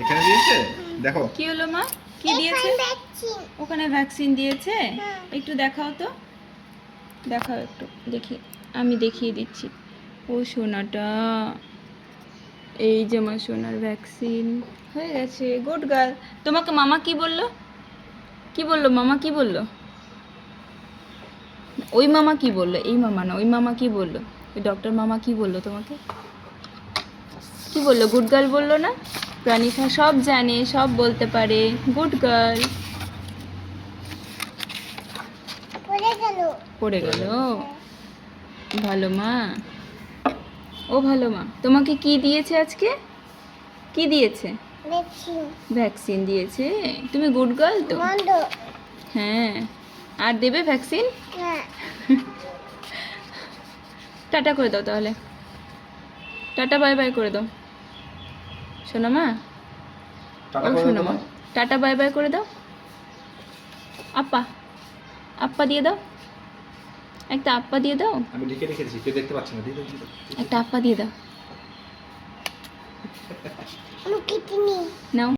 এখানে দিয়েছে দেখো। কি হলো মা? কি দিয়েছে? ওখানে ভ্যাকসিন দিয়েছে। একটু দেখাও তো, দেখাও একটু দেখি, আমি দেখিয়ে দিচ্ছি। ও সোনাটা, এই যে আমার সোনার ভ্যাকসিন হয়ে গেছে। Good girl. তোমাকে মামা কি বললো? কি বললো মামা? কি বললো? ওই মামা কি বললো? এই মামা না, ওই মামা কি বললো? ওই ডক্টর মামা কি বললো তোমাকে? কি বললো? গুড গার্ল বললো না? প্রাণীকা সব জানে, সব বলতে পারে। Good girl. পড়ে গেল। ভালো মা, ও ভালো মা। তোমাকে কি দিয়েছে আজকে? কি দিয়েছে? ভ্যাকসিন দিয়েছে। তুমি গুড গার্ল তো? হ্যাঁ। আর দেবে ভ্যাকসিন? টাটা করে দাও তাহলে, টাটা বাই বাই করে দাও শোনো মা। ও শোনো মা, টাটা বাই বাই করে দাও। আপা, আপ্পা দিয়ে দাও, একটা আপ্পা দিয়ে দাও। আমি লিখে রেখেছি, কেউ দেখতে পাচ্ছে না। একটা আপ্পা দিয়ে দাও। নাও।